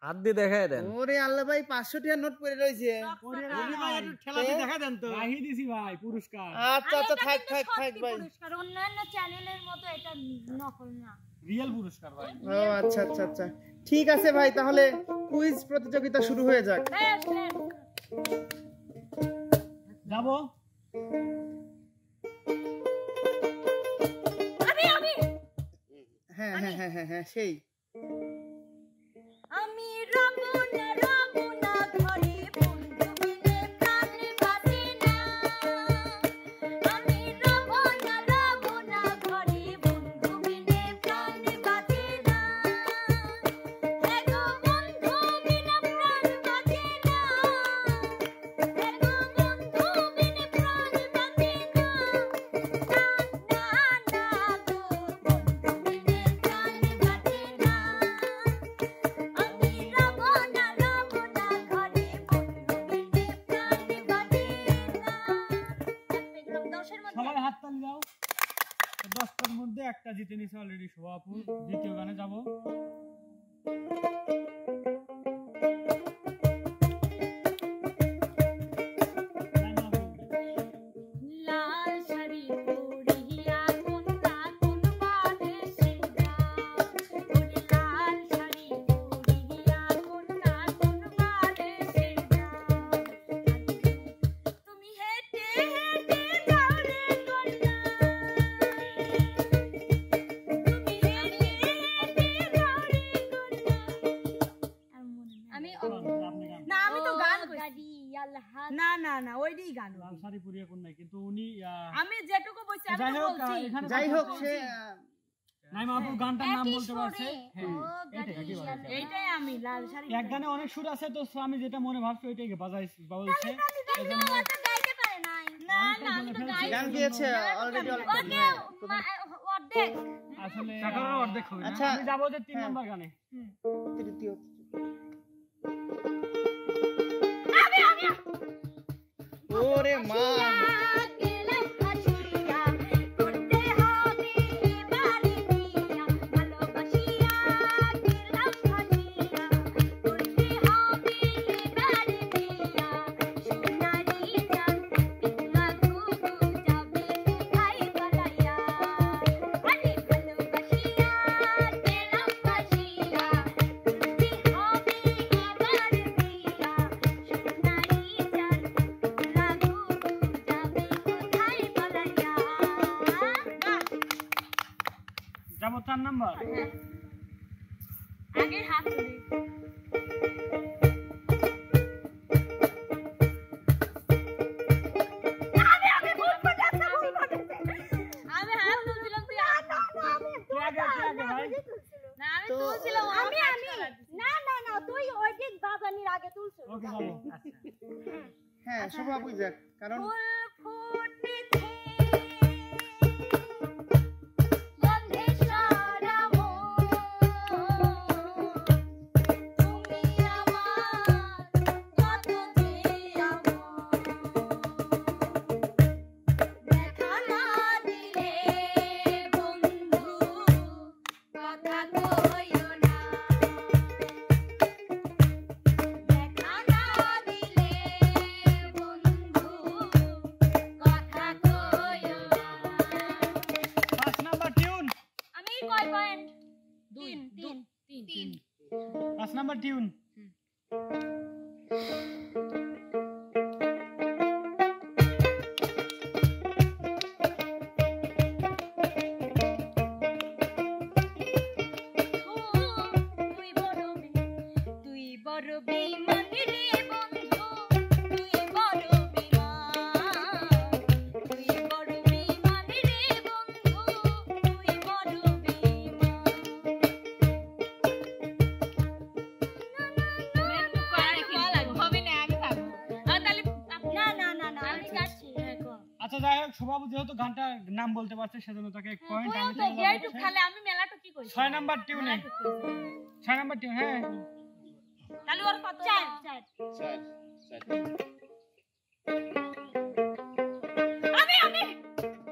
হাত দিয়ে দেখায় দেন। ওরে আল্লাহ ভাই 500 টাকার নোট পড়ে রইছে। ওরে ভাই একটু ঠেলা দিয়ে দেখা দেন তো। রাহি দিছি ভাই পুরস্কার। আচ্ছা আচ্ছা থাক থাক থাক ভাই। পুরস্কার অন্যান্য চ্যানেলের মতো এটা নকল না। রিয়েল পুরস্কার ভাই। ও আচ্ছা আচ্ছা আচ্ছা ঠিক আছে ভাই, তাহলে কুইজ প্রতিযোগিতা শুরু হয়ে যাক। যাবো হ্যাঁ হ্যাঁ হ্যাঁ হ্যাঁ হ্যাঁ সেই আমি রাবণা রাবণা ঘরে বন্ধু বিনে প্রাণ বাঁচে না। আমি রাবণা রাবণা ঘরে বন্ধু বিনে প্রাণ বাঁচে না। এগো বন্ধু বিনে প্রাণ বাঁচে না। এগো বন্ধু বিনে প্রাণ বাঁচে না। না না গো বন্ধু বিনে প্রাণ বাঁচে না। আমি রাবণা রাবণা ঘরে বন্ধু বিনে প্রাণ বাঁচে না। সবাই হাত তালি দাও। 10টার মধ্যে একটা জিতে নিছে অলরেডি শোভা আপু। দ্বিতীয় গানে যাবো। লাল শাড়ি পরিয়া কোনটা কোন বাদেশে যাও। ওরে লাল শাড়ি পরিয়া কোনটা কোন বাদেশে যাও। তুমি হেঁটে হেঁটে যাও রে কন্যা। তুমি হেঁটে হেঁটে যাও রে কন্যা। আমি না আমি তো গান কইছি। না না না ওইটাই গান। লাল শাড়ি পরিয়া কোন নাই, কিন্তু উনি আমি যেটুকু বলছি আমি তো বলছি। যাই হোক সে নাইমা আপু গানটার নাম বলতে পারছে। এইটাই আমি লাল শাড়ি। এক গানে অনেক সুর আছে তো, আমি যেটা মনে ভাবছি ওইটাই বাজাইছি বলছে। এজন্য ওটা গাইতে পারে নাই। না না আমি তো গাই গান গিয়েছে অলরেডি অর্ধেক। আসলে টাকার অর্ধেক হবে না। আচ্ছা আমি যাব যে 3 নাম্বার গানে। তৃতীয় ওরে মা গেলাম হাসিয়া করতে হবে এবারে বিয়া। ভালোবাসিয়া গেলাম হাসিয়া করতে হবে এবারে বিয়া। সোনারি চাঁদ পিতলা ঘুঘু যাবে কোথায় পালাইয়া। আরে ভালোবাসিয়া গেলাম হাসিয়া করতে হবে এবারে বিয়া। সোনারি চাঁদ পিতলা ঘুঘু যাবে কোথায় পালাইয়া। যাব 4 নাম্বার। আগে হাত তুলি। আমি ভুল করতেছি, ভুল করতেছি। আমি হাত তুলছিলাম তুই কে আগে ভাই? না আমি তুলছিলাম। আমি না না না তুই ওই দিন বাজানির আগে তুলছিস। ওকে যাবো। হ্যাঁ শোভা বুঝ যাক, কারণ ফুল ফুটেছে গন্ধে সারা মন। তুমি আমার কত যে আপন। দেখা না দিলে বন্ধু কথা কইও না। দেখা না দিলে বন্ধু কথা কইও না। 5 নাম্বার টিউন। আমি কয় পয়েন্ট? 3 5 number tune. তুই বড় বেঈমান রে বন্ধু। তুই বড় বেঈমান। তুই বড় বেঈমান রে বন্ধু। তুই বড় বেঈমান। আচ্ছা যাই হোক, শোভা আপু যেহেতু গানটার নাম বলতে পারছে সেজন্য তাকে 1 পয়েন্ট। আমি তো আমি মেলাটা কি কইছি? 6 নাম্বার টিউনে। 6 number tune. হ্যাঁ তাহলে ওর কত? 4 আমি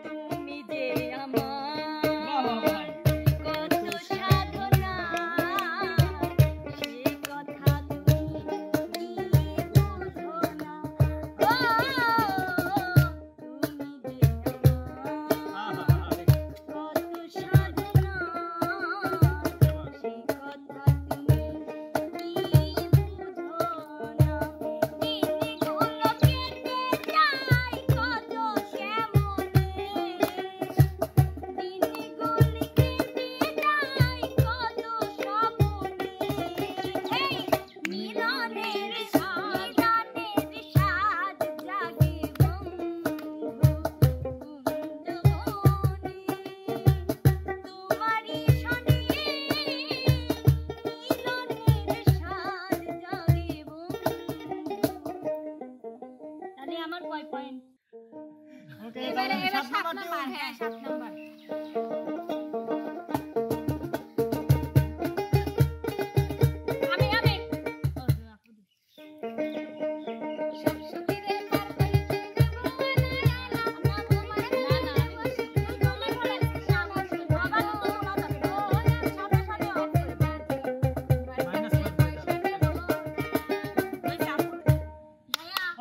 তুমি যে আমার ভাই। কত সাধনা সে কথা সাত নাম্বার হ্যাঁ 7 নাম্বার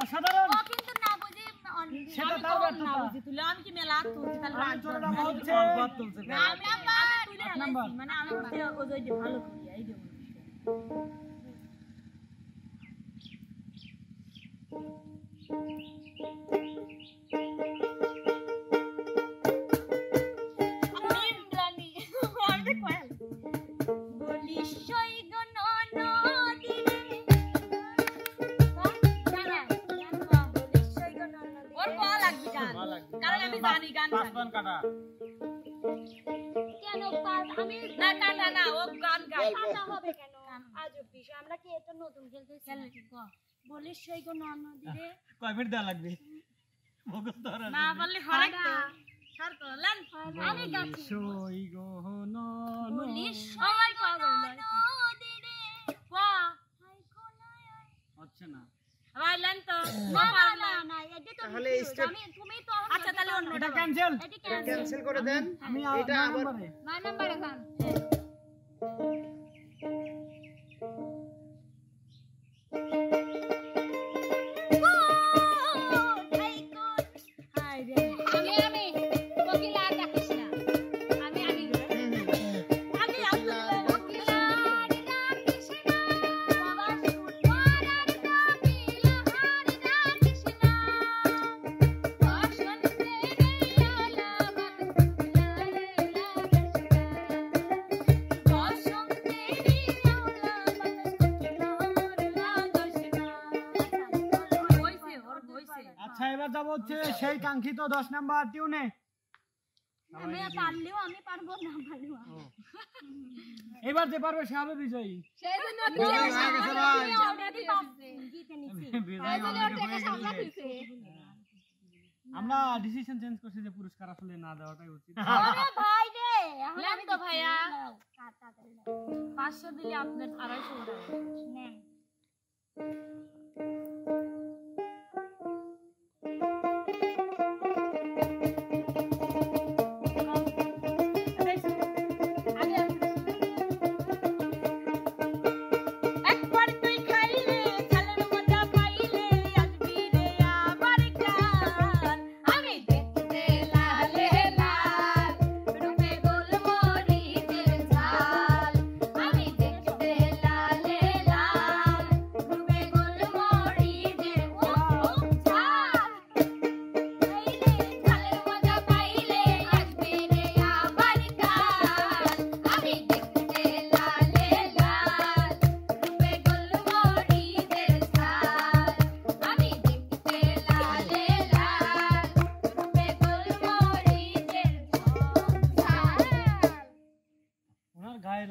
অসাধারণ সেটা তার ব্যর্থতা আমি কি মেলা তুলছি তাহলে আমি তোর নাম হচ্ছে নাম্বার মানে আমি ওই যে ভালো করি এই যে কারণ আমি জানি গান পাঁচবান কাটা কেন আমি না কাটা না ও গান গায় কাটা হবে কেন আজব বিষয় আমরা কি এটা নতুন খেলতেছি বলিস সেই কোন নদীরে কয় মিনিট দেওয়া লাগবে মুখস্থ ধরা না বললে হরেক তো স্যার করলেন আমি গাছি সই গহন বলিস সবাই পাগল নদীরে ওয়া হচ্ছে না আইলেন তো না না এটা তো তাহলে স্টেপ আমি তুমি তো আচ্ছা তাহলে অন্য এটা ক্যান্সেল এটা ক্যান্সেল করে দেন আমি এটা আবার 9 নম্বরে গান আমি কোকিলা ডাকিস না আমি আচ্ছা এবার যাব হচ্ছে সেই কাঙ্ক্ষিত 10 নাম্বার টিউনে আমি পারলেও আমি পারবো না পারবো এবার যে পারবে সে হবে বিজয়ী সেই জন্য বিজয়ী হয়ে গেছে ভাই অলরেডি জিতে নিছি বিজয়ী অলরেডি হয়ে গেছে আমরা ডিসিশন চেঞ্জ করছি যে পুরস্কার আসলে না দেওয়াটাই উচিত আরে ভাই রে আমি তো ভাইয়া 500 দিলে আপনার 250 টাকা নেন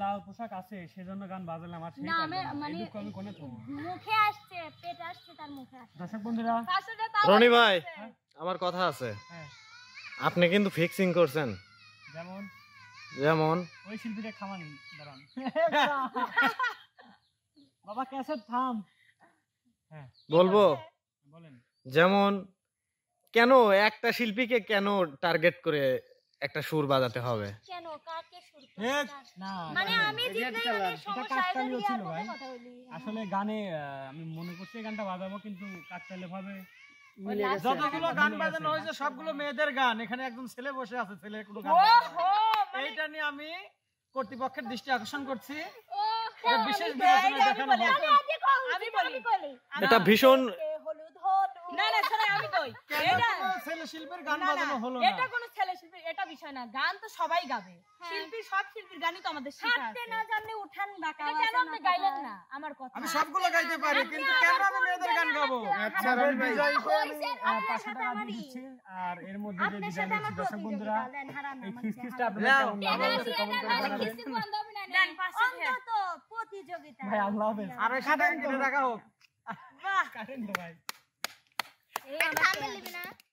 লাল পোশাক আছে সেজন্য গান বাজালাম আর সেই না মানে আমি কোনে তো মুখে আসছে পেট আসছে তার মুখে আসছে দর্শক বন্ধুরা রনি ভাই আমার কথা আছে হ্যাঁ আপনি কিন্তু ফিক্সিং করছেন যেমন যেমন ওই শিল্পীটা খামানি দাঁড়ান বাবা ক্যাসেট থাম হ্যাঁ বলবো বলেন যেমন কেন একটা শিল্পীকে কেন টার্গেট করে একটা সুর বাজাতে হবে কেন কাকে সুর না মানে আমি জিতলেই মানে সমস্যা কাকতালীয় ছিল ভাই কথা বলি আসলে গানে আমি মনে করছি এই গানটা বাজাবো কিন্তু কাকতালীয় ভাবে মিলে গেছে যতগুলো গান বাজানো হয়েছে সবগুলো মেয়েদের গান এখানে একজন ছেলে বসে আছে ছেলে কোনো গান এইটা নিয়ে আমি কর্তৃপক্ষের দৃষ্টি আকর্ষণ করছি এটা বিশেষ বিবেচনায় দেখানো হবে আমি বলি এটা ভীষণ হলুদ হলুদ না না স্যার আমি কই এটা ছেলে শিল্পীর গান বাজানো হলো না এটা কোন ছেলে শিল্পী এটা বিষয় না গান তো সবাই গাবে শিল্পী সব শিল্পীর গানই তো আমাদের শেখা হাঁটতে না জানলে উঠান ডাকা কেন আপনি গাইলেন না আমার কথা আমি সবগুলো গাইতে পারি কিন্তু কেন আমি মেয়েদের গান গাবো আচ্ছা রনি ভাই বিজয়ীকে আমি 500 টাকা দিয়ে দিচ্ছি আর এর মধ্যে যে বিজয় নিচ্ছি দর্শক বন্ধুরা এই খিসখিসটা আপনাদের কেমন লাগলো কমেন্ট করে জানাবেন দেন 500 অন্তত প্রতিযোগিতা ভাই আল্লাহ হাফেজ আর এই সাথে কিনে রাখা হোক বাহ কারেন্ট ভাই এই আমার